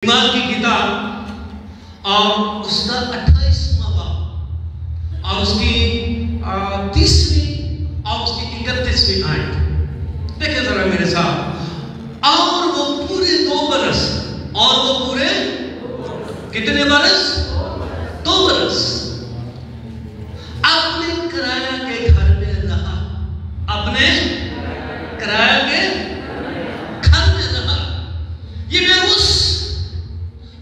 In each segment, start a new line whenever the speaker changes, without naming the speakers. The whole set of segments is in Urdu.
ایمان کی کتاب اور اس کا 28واں باب اور اس کی 30ویں اور اس کی 31ویں آیت دیکھیں ذرا میرے ساتھ. اور وہ پورے 2 برس اور وہ پورے کتنے برس 2 برس اپنے کرایہ کے گھر میں رہا. اپنے کرایہ کے گھر میں رہا. یہ میں اس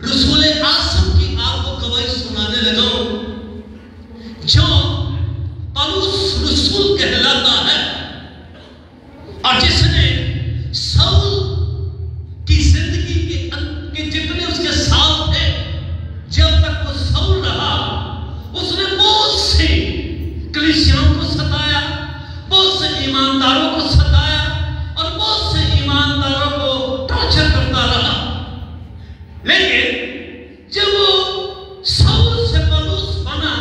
رسول اعظم کی آپ کو گواہی سنانے لگا ہوں جو پولس رسول کہلاتا ہے اور جس نے سول کی زندگی کے جتنے اس کے ساتھ تھے جب تک وہ سول رہا اس نے بہت سے کلیسیاؤں کو ستایا, بہت سے ایمانداروں کو ستایا اور بہت سے ایمانداروں کو ٹارچر کرتا رہا. لیکن جب وہ سول سے پولس بنا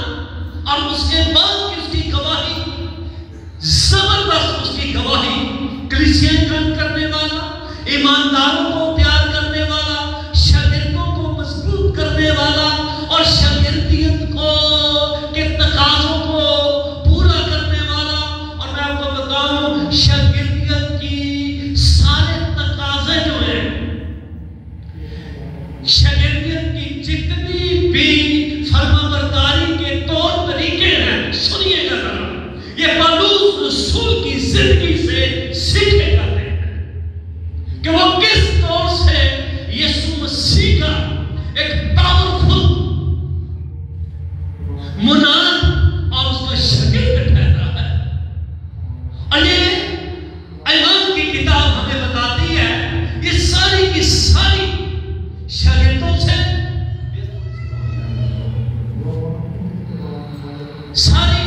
اور اس کے بعد کی اس کی گواہی زبردست, اس کی گواہی کلیسیاں جوائن کرنے والا, ایمانداروں کو پیار کرنے والا, شاگردوں کو مضبوط کرنے والا اور شاگردیت کو کے تقاضوں کو پورا کرنے والا. اور میں آپ کو بتاؤں شاگردیت کی سارے تقاضے جو ہیں, شاگردیت کی جتنی بھی فرمانبرداری کے طور طریقے ہیں, سنیے گا ذرا, یہ پولس رسول کی زندگی سے سیکھے جاتے ہیں کہ وہ کس طور سے یسوع مسیح کا ایک پاورفل مناد اور اس کا شاگرد ٹھہرا ہے. اور یہ ایمان کی کتاب ہمیں بتاتی ہے یہ ساری کی ساری شاگردوں سے, ساری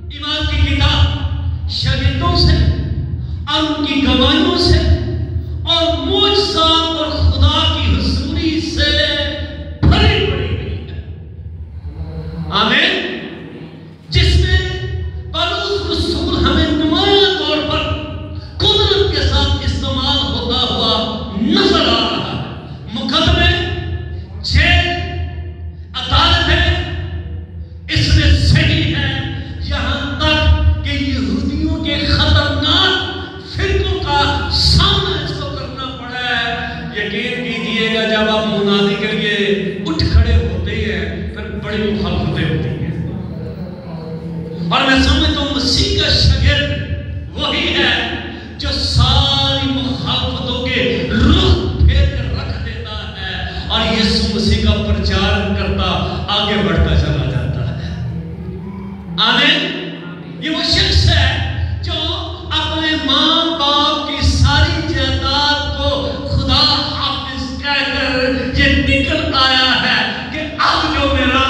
ایمان کی کتاب شاگردوں سے اور ان کی گواہیوں سے اور معجزات اور خدا کی حضوری سے بھری پڑی گئی ہے. آمین. جس میں پولس رسول ہمیں نمایاں طور پر قدرت کے ساتھ استعمال ہوتا ہوا نظر آ رہا ہے. مقدمے, جیل, عدالتیں اس میں صحیح ہے, یہاں تک کہ یہودیوں کے خطرناک فرقوں کا سامنا اس کو کرنا پڑا ہے. یقین کیجئے گا جب آپ منادی کے لیے اٹھ کھڑے ہوتے ہیں پھر بڑی مخالفتیں ہوتی ہیں. اور میں سمجھتا ہوں مسیح کا شاگرد وہی ہے جو ساری مخالفتوں کے رخ پھیر کر رکھ دیتا ہے اور یسوع مسیح کا پرچار کرتا آگے بڑھتا چلا جاتا ہے. آمین. یہ وہ شخص ہے جو اپنے ماں باپ کی ساری جائیداد کو خدا حافظ کہہ کر یہ نکل آیا ہے کہ اب جو میرا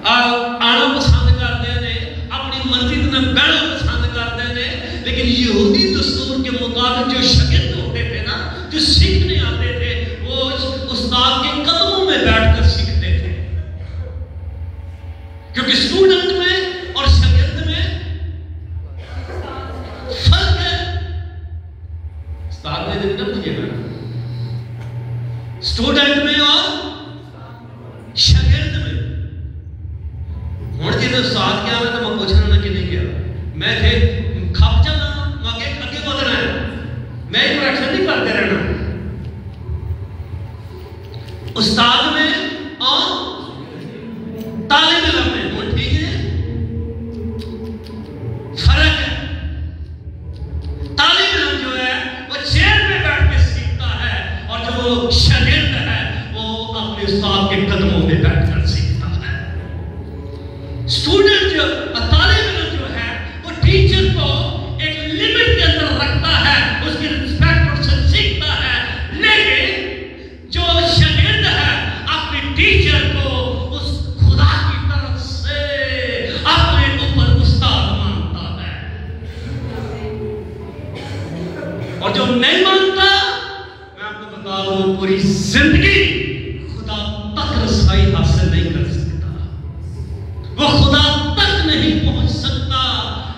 آنا پسند کرتے ہیں, اپنی مرضی میں بہنا پسند کرتے ہیں, لیکن یہودی دستور کے مطابق جو شاگرد ہوتے تھے نا, جو سیکھنے آتے تھے, وہ استاد کے قدموں میں بیٹھ کر سیکھتے تھے. کیونکہ اسٹوڈنٹ میں اور شاگرد میں فرق ہے. استاد نے نہ مجھے نا, اسٹوڈنٹ میں اور شاگرد میں. ہوں جی استاد کیا میں تو میں پوچھنا نہ کہ نہیں کیا, میں تھے کھپ جانا آگے بڑھنا ہے, میں انٹریکشن نہیں کرتے رہنا. استاد میں اور طالب علم میں وہ ٹھیک ہے, فرق ہے. طالب علم جو ہے وہ چیئر پہ بیٹھ کے سیکھتا ہے اور جو وہ شاگرد ہے وہ اپنے استاد کے قدموں پہ بیٹھ کر سیکھتا ہے. اسٹوڈنٹ جو طالب علم جو ہے وہ ٹیچر کو ایک لمٹ کے اندر رکھتا ہے, اس کی رسپیکٹ اور سے سیکھتا ہے. لیکن جو شاگرد ہے اپنے ٹیچر کو اس خدا کی طرف سے اپنے اوپر استاد مانتا ہے. اور جو نہیں مانتا, میں آپ کو بتا دوں پوری زندگی خدا تک رسائی حاصل نہیں کر سکتا, وہ خدا تک نہیں پہنچ سکتا,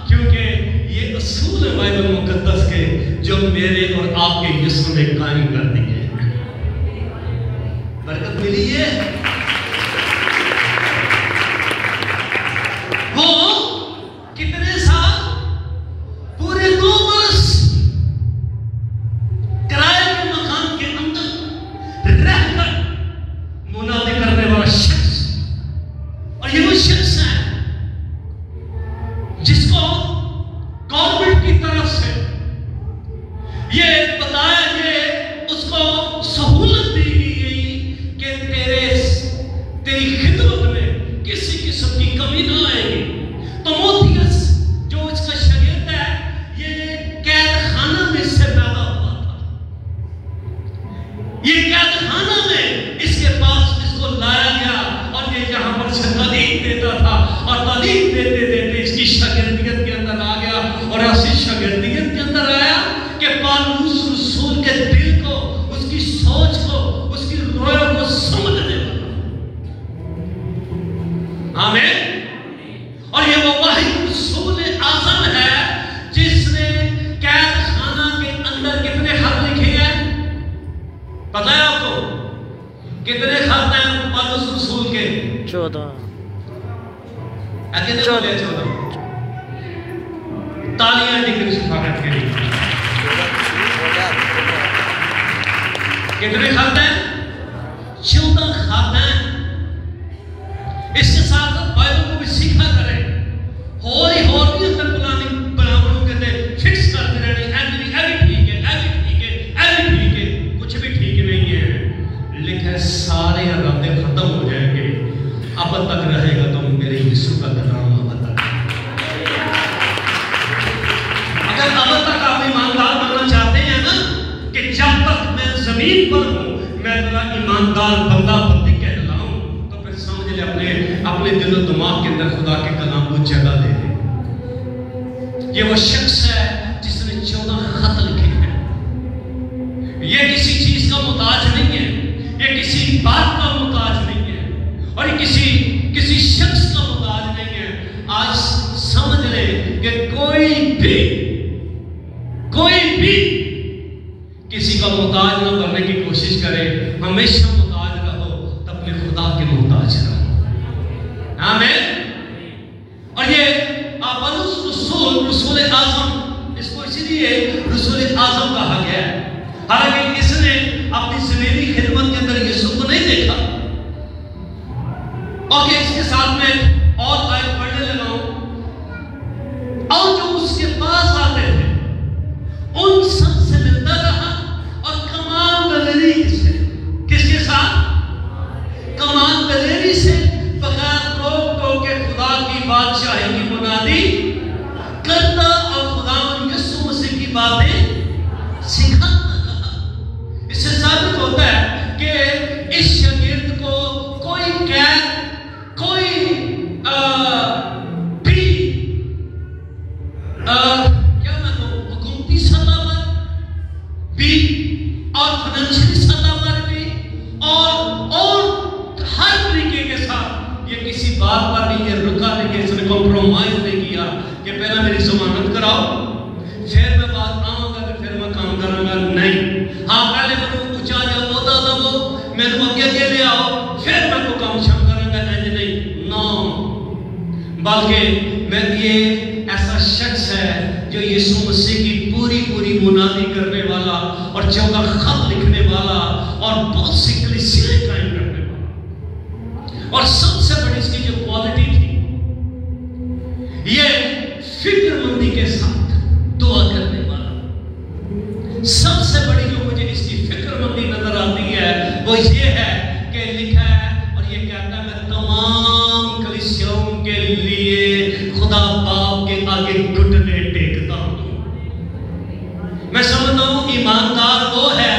کیونکہ یہ اصول ہے بائبل مقدس کے جو میرے اور آپ کے یسوع نے قائم کر دیے. برکت ملی ہے. وہ کتنے سال؟ پورے 2 برس کرائے کے مکان کے اندر رہ کر منادی کرنے والا شخص. اور یہ وہ شخص ہے جس کو گورنمنٹ کی طرف سے یہ بتایا کہ اس کو سہولت دی گئی کہ تیری خدمت میں کسی قسم کی کمی نہ آئے گی. تیموتھیوس جو اس کا شاگرد ہے یہ قید خانہ میں سے پیدا ہوا تھا. یہ قید خانہ میں اس کے پاس اس کو لایا گیا اور یہ یہاں پر سے تعلیم دیتا تھا اور تعلیم دیتے دیتے اس کی شاگردیت کے اندر آ گیا. اور ایسی شاگردیت کے اندر آیا کہ پالوس رسول کے دل کو، اس کی سوچ کو، اس کی رویوں کو سمجھنے لگا. آمین. اور یہ وہ واحد رسول اعظم ہے جس نے قید خانہ کے اندر کتنے خط لکھے ہیں؟ پتہ ہے آپ کو کتنے خط ہیں پالوس رسول کے؟
14.
کتنے بولے 14؟ تالیاں لیکن سفارت کے لیے. کتنے خط ہیں؟ 14 خط ہیں. اس کے ساتھ بائبل کو بھی سیکھا کریں. اور بھی اندر بناوروں کہتے فکس کرتے رہنے ایوی ٹھیک ہے، ایوی ٹھیک ہے، ایوی ٹھیک ہے. کچھ بھی ٹھیک نہیں ہے. لکھا سارے ارادے ختم ہو جائیں گے. اب تک رہے گا تو میرے یسوع کا کلام اب تک. اگر اب تک آپ ایماندار بننا چاہتے ہیں نا کہ جب تک میں زمین پر ہوں میں ذرا ایماندار بندہ بندی کہلاؤں، تو پھر سمجھ لے اپنے دل و دماغ کے اندر خدا کے کلام کو جگہ دے دے. یہ وہ شخص ہے جس نے 14 خط لکھے ہیں. یہ کسی چیز کا محتاج نہیں ہے، یہ کسی بات کا محتاج نہیں ہے، اور یہ کسی شخص کا محتاج نہیں ہے. آج سمجھ لے کہ کوئی بھی کسی کا محتاج نہ بننے کی کوشش کرے. ہمیشہ محتاج رہو تو اپنے خدا کے محتاج رہو. آمین. اور یہ پالوس رسول اعظم، اس کو اسی لیے رسول اعظم کہا گیا ہے. حالانکہ اس نے اپنی زمینی خدمت کے اندر یسوع کو نہیں دیکھا. اور کہ اس کے ساتھ میں اور آیت پڑھنے لگا ہوں. اور جو اس کے پاس آتے تھے ان سب سے ملتا رہا اور کمال دلیری سے. کس کے ساتھ؟ کمال دلیری سے بغیر روک ٹوک کے خدا کی بادشاہی کی منادی کرتا اور خدا یسوع مسیح کی باتیں سکھاتا رہا. اس سے ثابت ہوتا ہے کہ اس شاگرد کو کوئی قید، کوئی حکومتی سطح پر بھی اور فنانشلی سطح پر بھی اور ہر طریقے کے ساتھ یہ کسی بات پر بھی یہ رکا نہیں کہ اس نے کمپرومائز نہیں کیا کہ پہلے میری ضمانت کراؤ پھر میں بات آؤں گا کہ پھر میں کام کروں گا. نہیں. ہاں پہلے میں اونچا جب ہوتا تھا وہ میں تم اگے لے آؤ پھر میں کو کام شام کروں گا. نہیں، نو. بلکہ میں یہ ایسا شخص ہے جو یسوع مسیح کی پوری منادی کرنے والا اور 14 خط لکھنے والا اور بہت سی کلیسیاں قائم کرنے والا. اور سب سے بڑی اس کی جو کوالٹی تھی یہ فکر مندی کے ساتھ دعا کرنے والا. سب سے بڑی جو مجھے اس کی فکر مندی نظر آتی ہے وہ یہ ہے کہ لکھا ہے اور یہ کہتا ہے میں تمام کلیسیاؤں کے لیے خدا باپ کے آگے گھٹنے ٹیکتا ہوں. میں سمجھتا ہوں ایماندار وہ ہے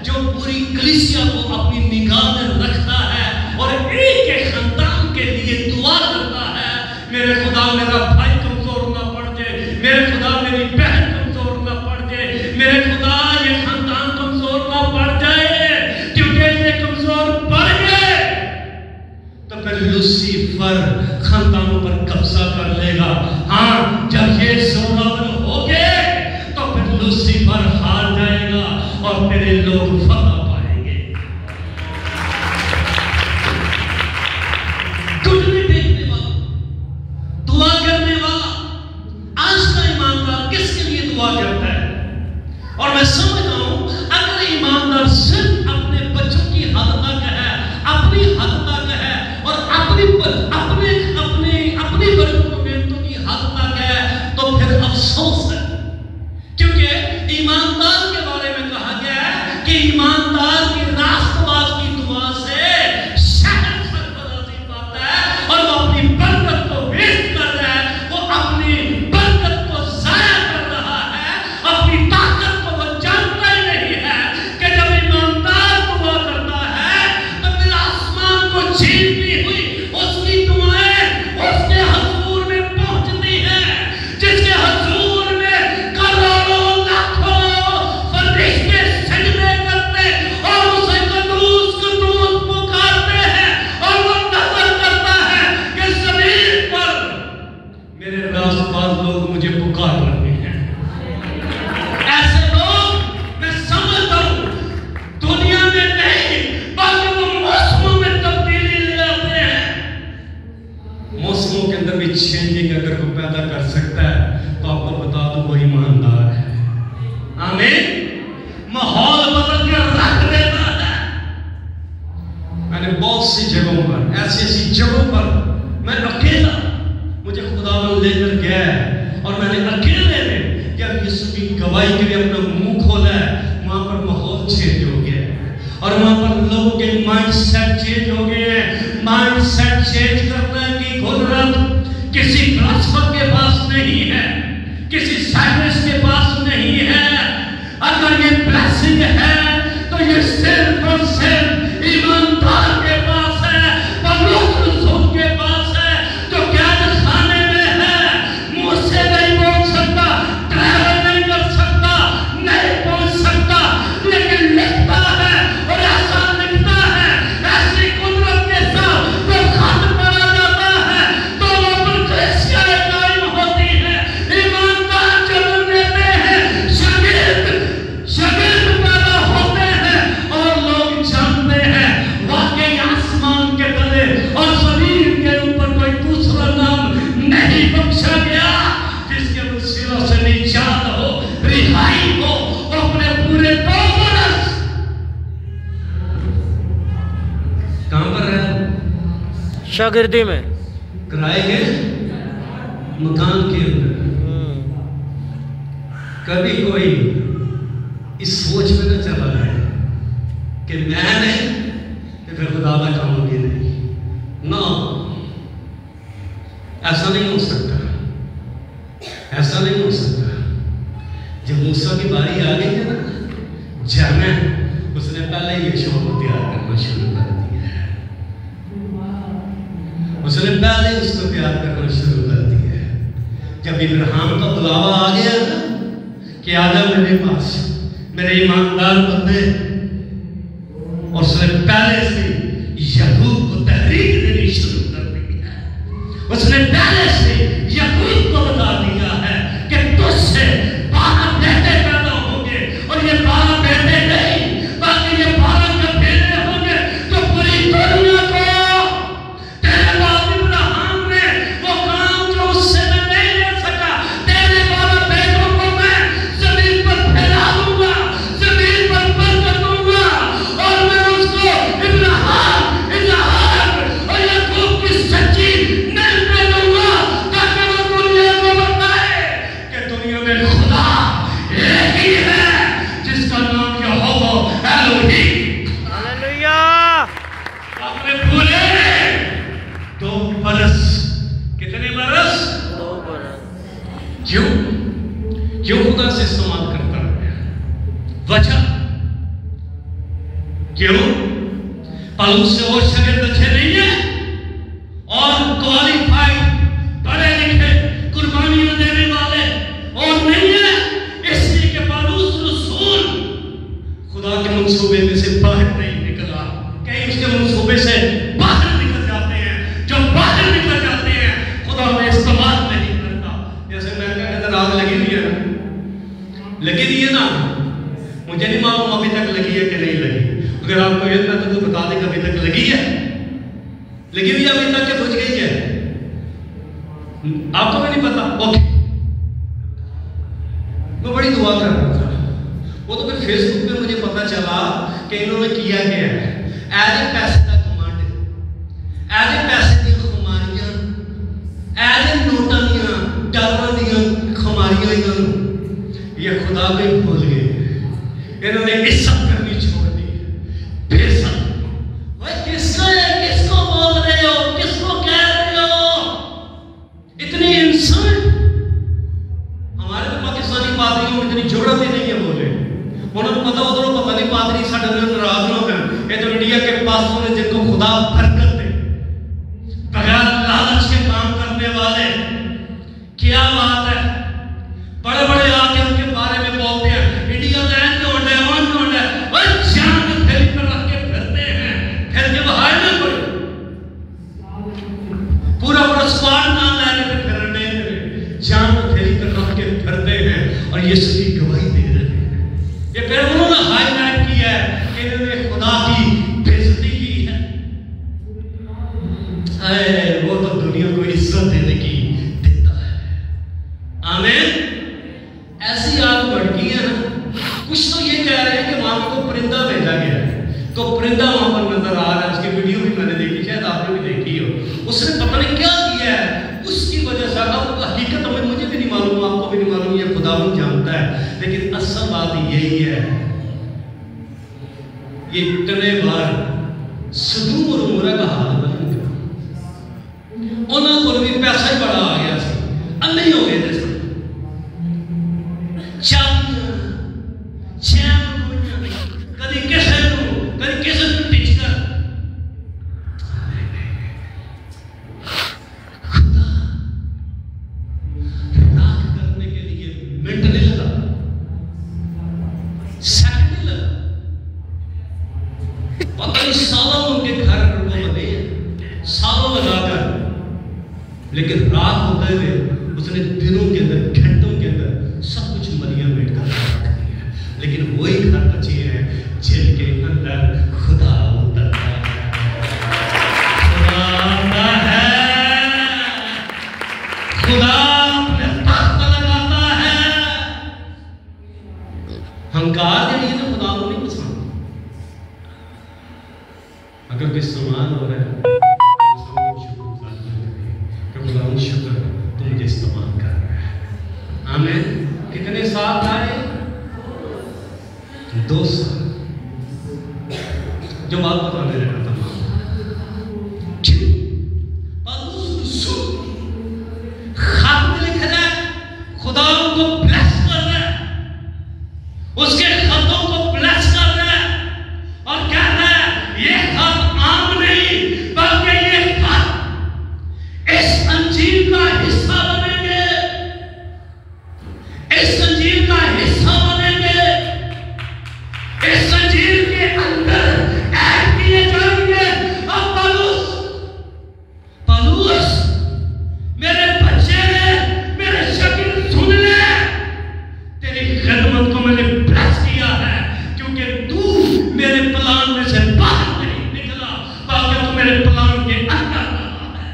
جو پوری کلیسیا کو اپنی نگاہ میں رکھتا ہے اور ایک ایک خاندان کے لیے دعا کرتا ہے. میرے خدا میرا بھائی کمزور نہ پڑ جائے، میرے خدا میری بہن کمزور نہ پڑ جائے، میرے خدا یہ خاندان کمزور نہ پڑ جائے، کیونکہ یہ کمزور پڑ گئے تو پھر لوسیفر خاندانوں پر قبضہ کر لے گا. ہاں جب یہ زورآور ہو گئے تو پھر لوسیفر ہار جائے گا اور تیرے لوگ فتح پائیں گے. سی جگہوں پر، ایسی ایسی جگہوں پر میں اکیلا، مجھے خداوند لے کر گیا ہے اور میں نے اکیلے میں جب یسوع کی گواہی کے لیے اپنا منہ کھولا ہے، وہاں پر ماحول چینج ہو گیا ہے اور وہاں پر لوگوں کے مائنڈ سیٹ چینج ہو گئے ہیں۔ مائنڈ سیٹ چینج کرنے کی قدرت کسی فلسفہ کے پاس نہیں ہے، کسی سائنس کے پاس نہیں ہے۔ اگر یہ بلیسنگ ہے تو یہ صرف اور صرف ایماندار کے پاس ہے، پولس رسول کے پاس ہے، جو قید خانے میں ہے، منہ سے نہیں بول سکتا، ٹریول نہیں کر سکتا، نہیں پہنچ سکتا، لیکن لکھتا ہے اور ایسا لکھتا ہے، ایسی قدرت کے ساتھ تو خط پڑھا جاتا ہے تو وہ پر کلیسیا قائم ہوتی ہے۔ ایماندار جنم لیتے ہیں، شاگرد پیدا ہوتے ہیں اور لوگ جانتے ہیں واقعی آسمان کے تلے اور زمین کے اوپر کوئی دوسرا نام نہیں بخشا گیا جس کے وسیلہ سے نجات ہو، رہائی ہو۔ اپنے پورے 2 برس کہاں پر رہے؟
شاگردی میں،
کرائے کے مکان کے اندر۔ کبھی کوئی اس سوچ میں نہ چلا جائے کہ میں نہیں کہ پھر خدا کا کام بھی نہیں، نہ، ایسا نہیں ہو سکتا، ایسا نہیں ہو سکتا۔ جب موسیٰ کی باری آ گئی ہے نا جانا، اس نے پہلے یہ شوق تیار کرنا شروع کر دیا ہے، اس نے پہلے اس کو تیار کرنا شروع کر دیا ہے۔ جب ابراہیم کا بلاوا آ گیا نا کہ آجا میرے پاس، میرے ایماندار بندے، اور اس نے پہلے سے یعقوب کو تحریک دینی شروع کر دی ہے۔ اس نے پہلے سے یعقوب کو بتا دیا ہے کہ تجھ سے 12 بیٹے پیدا ہوں گے، اور یہ 12 بیٹے نہیں بلکہ یہ 12 کبیلے ہوں گے تو پوری دنیا کو تیرے باپ ابراہیم نے وہ کام جو اس سے میں نہیں لے سکا، تیرے 12 بیٹوں کو میں زمین پر پھیلا دوں گا، زمین پر برکت دوں گا، اور میں اس کو ابراہیم، اسحاق اور یعقوب کی سچی نسل دے دوں گا تاکہ وہ دنیا کو بتائے کہ دنیا میں خدا ایک ہی ہے جس کا نام یہوہ الوہیم۔
ہاللویا۔
آپ نے پورے 2 برس، کتنے برس؟
2 برس۔
کیوں خدا سے استعمال کرتا ہے؟ وجہ کیوں؟ پالوس سے اور شاگرد اچھے نہیں ہیں اور کوالیفائڈ پڑھے لکھے قربانیاں دینے والے اور نہیں ہیں، اس لیے کہ پالوس رسول خدا کے منصوبے میں سے باہر نہیں نکلا۔ کہیں اس کے منصوبے سے باہر نکل جاتے ہیں، جو باہر نکل جاتے ہیں خدا میں استعمال نہیں کرتا۔ جیسے میں کہا ادھر آگ لگی ہوئی ہے، لگی ہوئی ہے نا، مجھے نہیں معلوم ابھی تک لگی ہے کہ نہیں لگی، اگر آپ کو علم ہے تو بتا دیں کہ ابھی تک لگی ہے، لگی ہوئی ابھی تک کہ بجھ گئی ہے، آپ کو بھی نہیں پتا۔ اوکے، میں بڑی دعا کر رہا تھا، وہ تو پھر فیس بک پہ مجھے پتا چلا کہ انہوں نے کیا کیا ہے، ایسے پیسے کا کمانڈ، ایسے پیسے کی خماریاں، ایسے نوٹاں دیا ڈالراں دیا خماریاں، یہ خدا کو ہی بھول گئے، انہوں نے عزت کرنی چھوڑ دی، بے عزت۔ کس کو بول رہے ہو، کس کو کہہ رہے ہو، اتنی انسلٹ۔ ہمارے تو پاکستانی پادریوں میں اتنی ضرورت ہی نہیں ہے بولے، انہوں نے پتا ادھر پتہ نہیں پادری ساڈے نال ناراض نہ ہو گئے، یہ تو انڈیا کے پاسوں نے جن کو خدا برکت دے، بغیر لالچ کے کام کرنے والے، کیا بات ہے، بڑے بڑے آ کے ان کے بارے میں بولتے ہیں انڈیا لینڈ لوڈ ہے، ون لوڈ ہے، اور جان پھیل کر رکھ کے پھرتے ہیں، پھر کے باہر نہ کوئی پورا پورا سوال نام لے کے پھرنے ہیں، جان پھیل کر رکھ کے پھرتے ہیں اور یہ سبھی گواہی دے رہے ہیں۔ یہ پھر انہوں نے ہائی لائٹ کیا ہے کہ انہوں نے خدا کی بے عزتی کی ہے، وہ تو دنیا کو عزت دینے کی دیتا ہے۔ آمین۔ ایسی آگ بڑھ گئی ہے نا، کچھ تو یہ کہہ رہے ہیں کہ وہاں کو پرندہ بھیجا گیا ہے، تو پرندہ وہاں پر نظر آ رہا ہے، اس کی ویڈیو بھی میں نے دیکھی سالوں ان کے گھر وہ بنے ہیں، سالوں لگا کر، لیکن رات ہوتے ہوئے اس نے دنوں کے اندر، گھنٹوں کے اندر سب کچھ مریم بیٹھ کر رکھ دیا، لیکن وہی گھر بچے ہیں جن کے اندر خدا اترتا ہے، خدا آتا ہے، خدا اپنے تخت لگاتا ہے۔ ہنکار کے لیے تو خدا کو نہیں پسند۔ اگر کوئی سامان ہو رہا ہے خدا شکر تو مجھے استعمال کر رہا ہے۔ آمین۔ کتنے سال آئے؟ 2 سال۔ جو بات بتانے رہا تھا خط میں لکھ رہا ہے، خدا ان کو بلیس کر رہا ہے، اس کے خطوں کو بلیس کر رہا ہے اور کہہ رہا ہے یہ خط عام نہیں بلکہ یہ خط اس انجیل کا حصہ بنیں گے، اس انجیل کا حصہ بنیں گے، اس انجیل کے اندر ایڈ کیے جائیں گے۔ اب پالوس میرے بچے نے میرے شکل سن لے، تیری خدمت کو میں نے بلیس کیا ہے کیونکہ تو میرے پلان میں سے باہر نہیں نکلا بلکہ تو میرے پلان کے اندر رہا ہے۔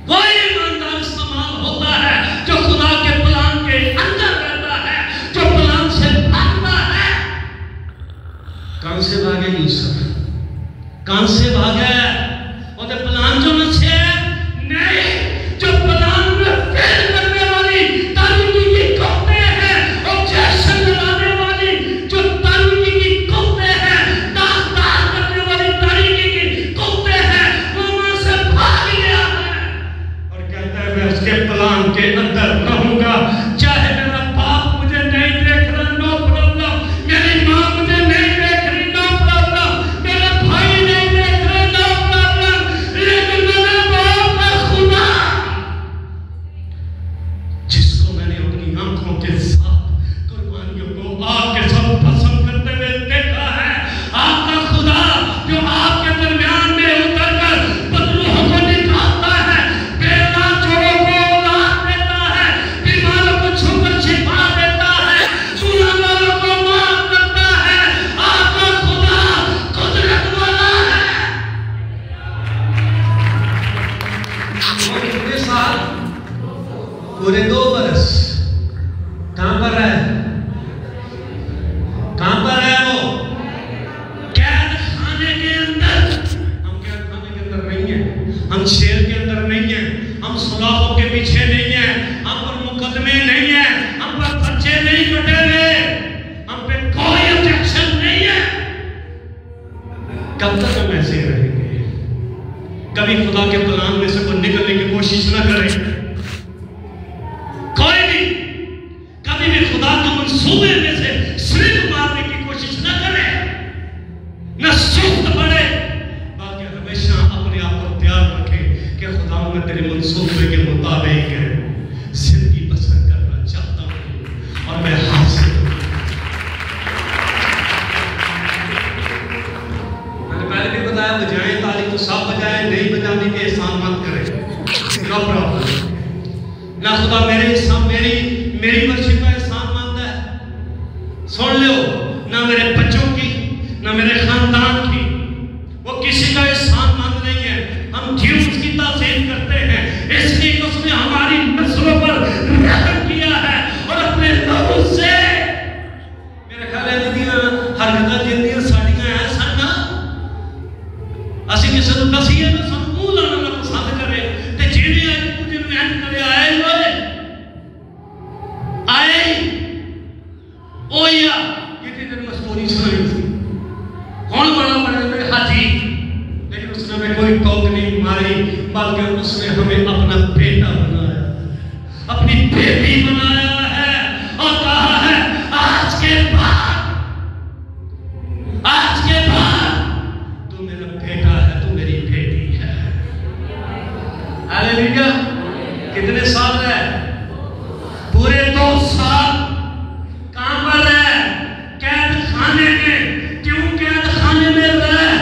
وہی ایماندار استعمال ہوتا ہے جو خدا کے پلان کے اندر رہتا ہے، جو پلان سے بھاگتا ہے۔ کہاں سے بھاگے یوسف؟ کہاں سے بھاگے؟ وہ تو پلان جو نہ چھے نہیں، جو پلان میں فیل کرنے والی تاریکی کی قوتیں ہیں اور جیشن لگانے والی جو تاریکی کی قوتیں ہیں، داغدار کرنے والی تاریکی کی قوتیں ہیں، وہ وہاں سے بھاگ گیا ہے اور کہتا ہے میں اس کے پلان کے اندر رہوں گا، چاہے میرا باپ مجھے نہیں دیکھ رہا، نو پرابلم، میری ماں مجھے نہیں دیکھ رہی، نو پرابلم، میرے بھائی نہیں دیکھ رہے، نو پرابلم، لیکن میرے باپ ہے خدا جس کو میں نے اپنی آنکھوں کے ساتھ قربانیوں کو آپ کے ساتھ پسند کرتے ہوئے دیکھا ہے۔ آپ کا خدا جو آپ کے درمیان میں اتر کر بدروحوں کو نکالتا ہے، بیوہ جوڑوں کو اولاد دیتا ہے، بیماروں کو چھو کر شفا دیتا ہے، سننے والوں کو معاف کرتا ہے۔ آپ کا خدا قدرت والا ہے۔ وہ کتنے سال؟ پورے 2 برس کہاں پر رہے؟ کہاں پر رہے وہ؟ قید خانے کے اندر۔ ہم قید خانے کے اندر نہیں ہیں، ہم شیر کے اندر نہیں ہیں، ہم سلاخوں کے پیچھے نہیں ہیں، ہم پر مقدمے نہیں ہیں، ہم پر پرچے نہیں کٹے ہوئے، ہم پہ کوئی objection نہیں ہے۔ کب تک ہم ایسے رہیں گے؟ کبھی خدا کے پلان میں سے کوئی نکلنے کی کوشش نہ کریں، کوئی بھی کبھی بھی خدا کے منصوبے میں سے سلپ مارنے کی کوشش نہ کرے، نہ سست پڑے، بلکہ ہمیشہ اپنے آپ کو تیار رکھے کہ خدا میں تیرے منصوبے کے مطابق زندگی بسر کرنا چاہتا ہوں اور میں حاصل ہوں۔ میں نے پہلے بھی بتایا بجائیں تالی تو سب بجائیں، نہیں بجانے کے احسان مت کریں، نو پرابلم۔ نہ خدا میری ورشپ کا احسان مانتا ہے، سن لو، نہ میرے بچوں کی، نہ میرے خاندان کی، وہ کسی کا احسان مند نہیں ہے۔ ہم ڈیوز کی تعظیم کرتے ہیں اس لیے کہ اس نے ہماری نسلوں پر رحم کیا ہے اور اپنے لہو سے میرے خیال ہے دیدیاں حرکتیں جنیاں ساڑیاں ہیں سننا اسی کسی تو دسیے تو سب منہ لانا پسند کرے تے جیڑے آئے مجھے میں اینڈ کرے آئے ہوئے آئے اویا یہ تھی مستوری سنائی تھی کون بڑا بڑے حاجی، لیکن اس نے ہمیں کوئی ٹوک نہیں ماری بلکہ اس نے ہمیں اپنا بیٹا بنایا، اپنی بیٹی بنایا ہے اور کہا ہے آج کے بعد تو میرا بیٹا ہے، تو میری بیٹی ہے۔ ہاللیلویا۔ کتنے سال رہے؟ پورے 2 سال۔ کہاں پر رہے؟ قید خانے میں۔ کیوں قید خانے میں رہے؟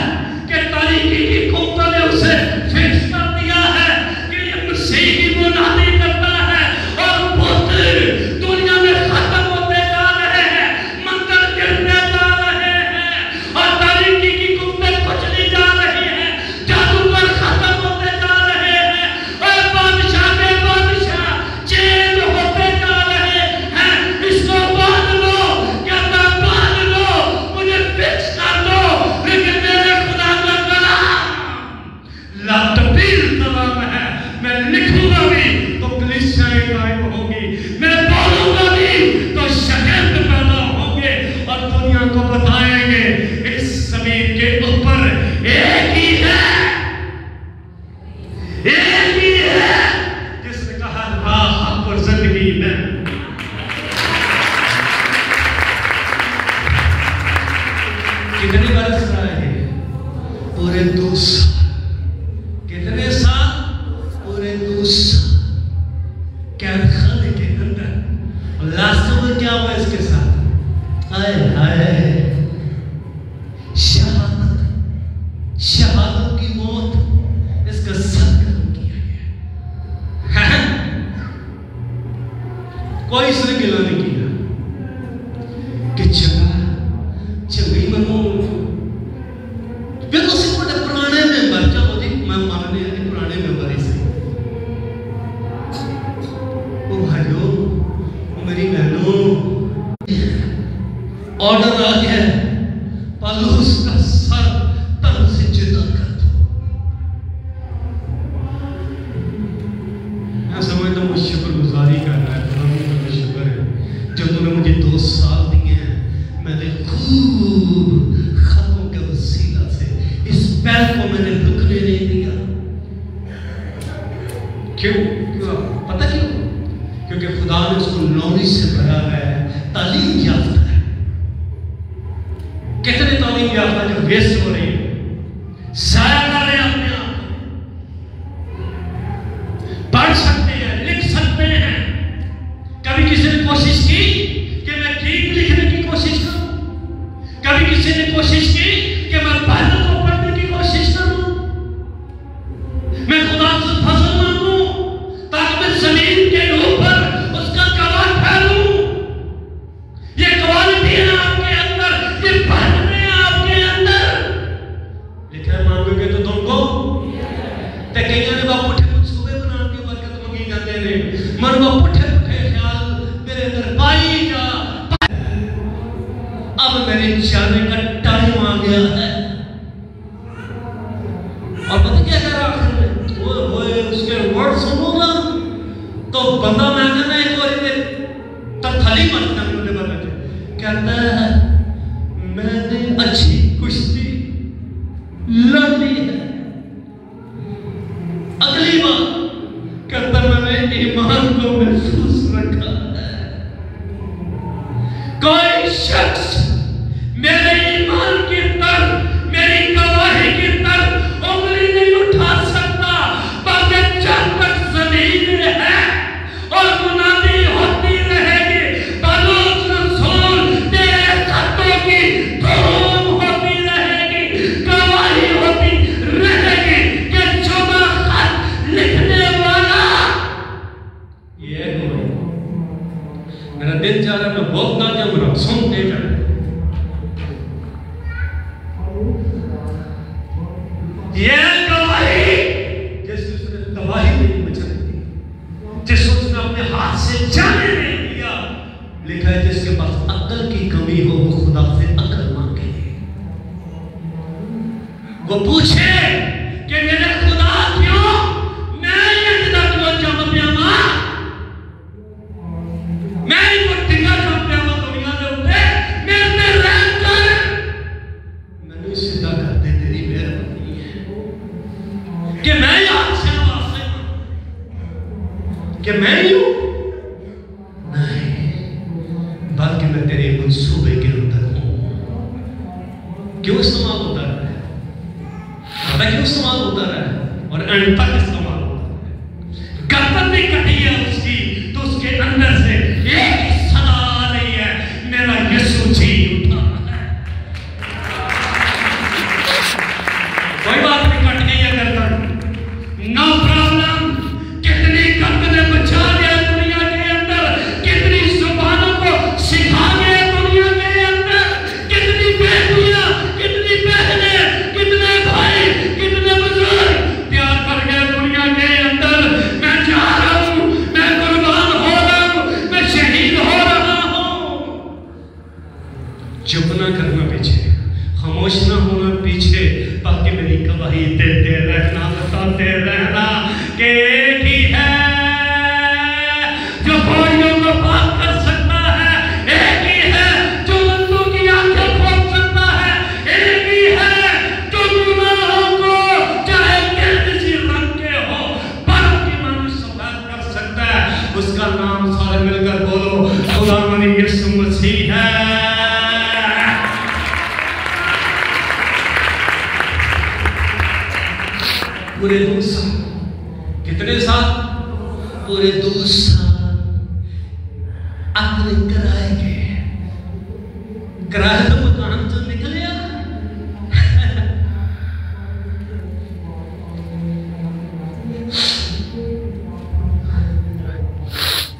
پورے 2 سال. کتنے سال؟ پورے 2 سال قید خانے کے اندر. اور لاسٹ میں کیا ہوا اس کے ساتھ؟ ہائے ہائے شہادت کی موت اس کا سر قتل کیا گیا. کوئی اس نے گلا نہیں کیا کہ چنگی منو بالکل سے پرانے ممبر. چلو جی میں ماننے ہیں پرانے ممبر ہی سے. وہ بھائیو میری بہنوں آرڈر آ گیا پالوس کا سر تن سے جدا کر دو. میں سمجھتا ہوں شکر گزاری کر رہا ہے. شکر ہے جو تم نے مجھے 2 سال دیے ہیں. میں نے خوب خطوں کے وسیلہ سے اس پیر کو میں نے رکنے نہیں دیا. کیوں؟ پتہ کیوں؟ کیونکہ خدا نے اس کو نوری سے بھرا ہے. تعلیم یافتہ ہے. کتنے تعلیم یافتہ جو ویسٹ ہو رہی ہے, ضائع کر رہے ہیں اپنے آپ. پڑھ سکتے ہیں, لکھ سکتے ہیں. کبھی کسی نے کوشش کی کہ میں ٹھیک لکھنے کی کوشش کروں؟ کبھی کسی نے کوشش کی کہ میں بائبل کو پڑھنے کی کوشش کروں؟ میں خدا سے فضل مانگوں تاکہ میں زمین کے اوپر اس کا گواہ ٹھہروں. یہ کوالٹی ہے آپ کے اندر, یہ پڑھنے ہیں آپ کے اندر. لکھے مانگو گے تو تم کو تے کئیاں نے باپ اٹھے منصوبے بنا کے برکت منگی جاتے ہیں. من باپ اٹھے خیال میرے اندر پائی جا. اب میرے جانے کا ٹائم آ گیا ہے. اور پتہ کیا کہہ رہا آخر میں؟ وہ اس کے ورڈ سنو نا تو بندہ میں کہنا ایک بار تھلی مانگنا مجھے بتا کہتا ہے میں نے اچھی کشتی لڑ لی ہے. اگلی بار کہتا میں نے ایمان کو محفوظ رکھا ہے. کوئی شخص میرے ایمان کی طرف, میری گواہی کی طرف انگلی نہیں اٹھا سکتا. بلکہ جب تک زمین ہے اور منادی ہوتی رہے گی, پالوس رسول تیرے خطوں کی دھوم ہوتی رہے گی, گواہی ہوتی رہے گی کہ جمع خط لکھنے والا یہ ہے. میرا دل چاہ رہا ہے میں بولتا جاؤں رب سنتے جائیں. یہ گواہی جس کو اس نے تباہی نہیں بچائی دی, جس کو اس نے اپنے ہاتھ سے جانے نہیں دیا. لکھا ہے جس کے پاس عقل کی کمی ہو وہ خدا سے عقل مانگے. وہ پوچھے کہ میرے خدا کیوں میں یہ جدت کو جمع پیا ماں, میں ان کو ٹھنگا جمع پیا ماں دنیا دے ہوتے میرے میں رہن کر میں نے سیدھا کر دے. تیری مہربانی ہے کہ میں یاد سے واسطے کہ میں ہی ہوں نہیں, بلکہ میں تیرے منصوبے کے اندر ہوں. کیوں استعمال ہوتا رہا ہے؟ پتہ کیوں استعمال ہوتا رہا ہے اور اینڈ تک استعمال ہوتا ہے. گردن بھی کٹی ہے اس کی تو اس کے اندر سے ایک صدا آ رہی ہے, میرا یسوع جی اٹھا ہے. کوئی بات نہیں, کٹ گئی ہے گردن, نو پرابلم. کتنی گردنیں بچا دیا دنیا کے اندر, کتنی زبانوں کو سکھا دیا دنیا کے اندر, کتنی بیٹیاں, کتنی بہنیں, کتنے بھائی, کتنے بزرگ پیار کر گئے دنیا کے اندر. میں جا رہا ہوں, میں قربان ہو رہا ہوں, میں شہید ہو رہا ہوں. چپ نہ کرنا پیچھے, خاموش نہ ہونا پیچھے, باقی میری گواہی دیتے رہنا, بتاتے رہنا کہ ایک ہی ہے جو بوڑھیوں کو پاک کر سکتا ہے, ایک ہی ہے جو اندھوں کی آنکھیں کھول سکتا ہے, ایک ہی ہے جو گناہوں کو چاہے کسی رنگ کے ہو برف کی مانند سفید کر سکتا ہے. اس کا نام سارے مل کر بولو, خدا ہماری یسوع مسیح ہے. پورے 2 سال. کتنے سال؟ پورے 2 سال اپنے کرائے تو مکان تو نکلیا.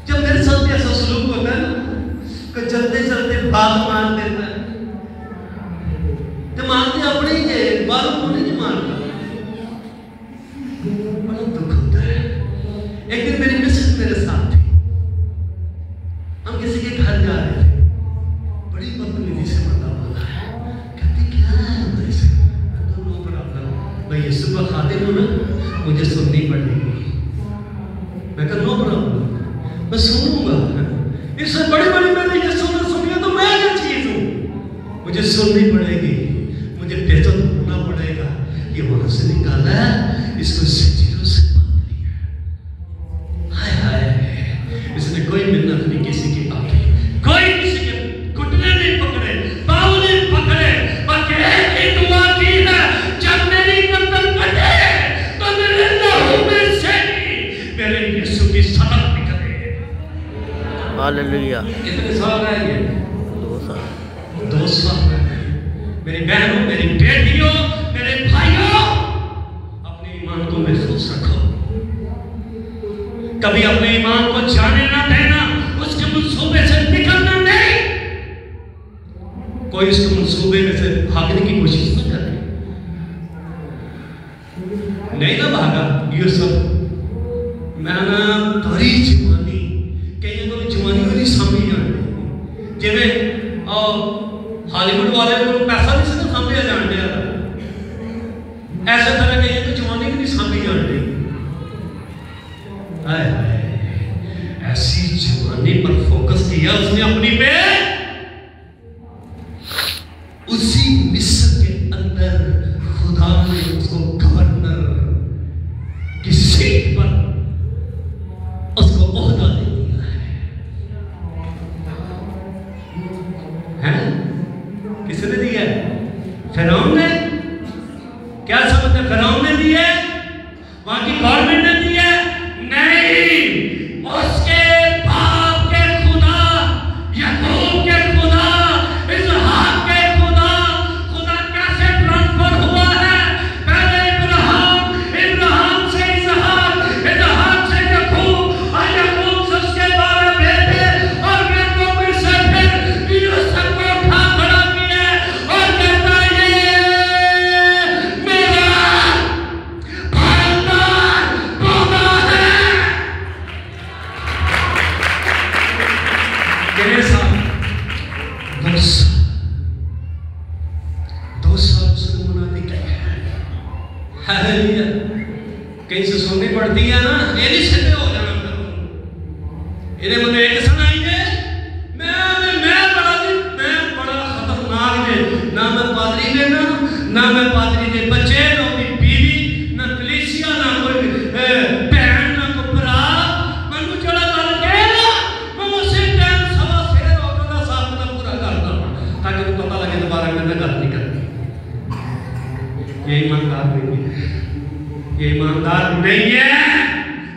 جب میرے ساتھ ایسا سلوک ہوتا ہے نا کہ چلتے چلتے بال مان دیتا ہے تو مانتے اپنے ہی بالوں کو نہیں مانتا. بڑا دکھ ہوتا ہے. ایک دن میری مسز میرے ساتھ تھی. ہم کسی کے گھر جا رہے تھے. بڑی بدتمیزی سے بندہ بولا ہے. کہتے کیا ہے ہمارے سے؟ میں تو نو پرابلم. میں یسوع کا خادم ہوں نا, مجھے سننی پڑے گی. میں کہا نو پرابلم, میں سنوں گا. اس سے بڑی میں نے یسوع نے سنی تو میں کیا چیز ہوں؟ مجھے سننی پڑے گی. مجھے بہتر ہونا پڑے گا. یہ وہاں سے نکالا ہے, اس کو زنجیروں سے باندھ لیا. ہائے ہائے, اس نے کوئی منت نہیں کسی کی آگے, کوئی کسی کے گھٹنے نہیں پکڑے, پاؤں نہیں پکڑے, بلکہ ایک ہی دعا کی ہے, جب میری گردن کٹے تو میرے لہو میں سے میرے یسوع کی صدق نکلے.
ہاللویہ.
کتنے سال رہ گئے؟
2 سال.
2 سال رہ گئے. میری بہنوں, میری بیٹیوں, میرے بھائیوں, اپنے ایمان کو محفوظ رکھو. کبھی اپنے ایمان کو جانے نہ دینا, اس کے منصوبے سے نکلنا نہیں. کوئی اس کے منصوبے میں سے بھاگنے کی کوشش نہ کرے. نہیں نہ بھاگا. یہ سب میں نا بڑی جوانی, کئی انہوں نے جوانی والی سامنے جانے جی میں ہالی ووڈ والے کو پیسہ نہیں سکتا سامنے جان دیا. ایسے طرح کہیں تو جوانی بھی نہیں سامنے جان دی. ایسی جوانی پر فوکس کیا اس نے اپنی پہ. اسی مصر کے اندر خدا نے اس کو گورنر کی سیٹ پر اس کو عہدہ دے دیا ہے. کس نے دیا ہے؟ فرعون نے. کیا سمجھتے ہیں فرعون نے دیا ہے؟ وہاں کی گورنمنٹ نے دیا ہے؟ نہیں. اس کے باپ کے خدا, یعقوب کے خدا, اسحاق کے خدا, خدا کیسے ٹرانسفر ہوا ہے؟ پہلے ابراہیم سے اسحاق, اسحاق سے یعقوب, اور یعقوب سے اس کے 12 بیٹے, اور بیٹوں میں سے پھر یوسف کو اٹھا کھڑا کیا اور کہتا یہ میرا پالدار پودا ہے. کتنے سال؟ 2 سال. 2 سال اس کو منادی کیا ہے. ہاللویہ. کہیں سے سننی پڑتی ہے نا, یہ نہیں سنے ہو جانا کرو. انہیں مجھے ایک سنائی ہے, میں بڑا خطرناک ہے. نہ میں پادری لینا, نہ میں پادری دے بچے, نہ کوئی بیوی, نہ کلیسیا, نہ کوئی بہن, نہ کوئی برا. میں کو چڑھا کر کے میں اسی ٹائم سوا سیر ہوتا تھا ساتھ میں پورا کرتا ہوں تاکہ وہ پتہ لگے دوبارہ میں گل نہیں کرتی. یہ ایماندار نہیں ہے, یہ ایماندار نہیں ہے,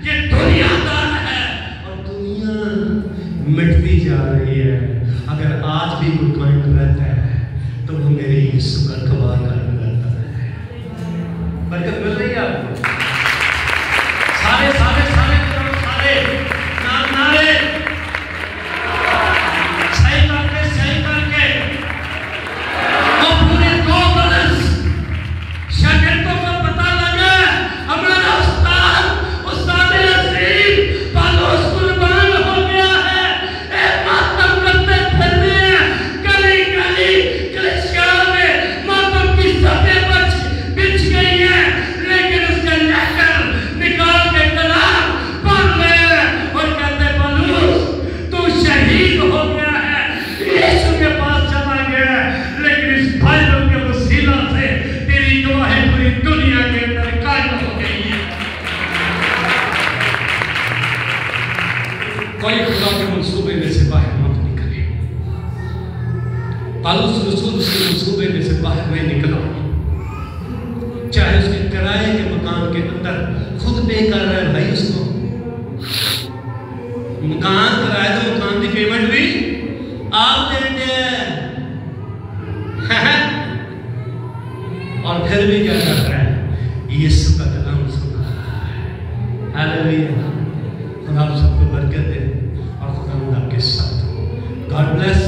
یہ دنیا دار ہے. اور دنیا مٹتی جا رہی ہے. اگر آج بھی کوئی قائم رہتا ہے تو وہ میرے یسوع کا گواہ قائم رہتا ہے. برکت مل رہی ہے آپ کو. سارے نعرے صحیح کر کے وہ پورے 2 برس شاگردوں کو پتہ لگا ہمارا استاد عظیم پالوس قربان ہو گیا ہے. ایک ماتم کرتے پھرتے ہیں گلی گلی کلیسیا میں, ماتم کی سطح بچ گئی ہیں, لیکن اس کا لہکر نکال کے کلام پڑھ رہے ہیں اور کہتے پالوس تو شہید ہو گیا ہے, یسوع کے پاس چلا گیا ہے, لیکن اس بائبل کے وسیلہ سے تیری گواہی پوری دنیا کے اندر قائم ہو گئی ہے. کوئی خدا کے منصوبے میں سے باہر مت نکلے. پالوس رسول اس کے منصوبے میں سے باہر نہیں نکلا, چاہے اس کے کرائے کے مکان کے اندر اور پھر بھی کیا کر رہا ہے؟ یسوع کا کلام سنا رہا ہے. ہاللیلویا. خدا آپ سب کو برکت دے اور خدا آپ کے ساتھ ہو. God bless.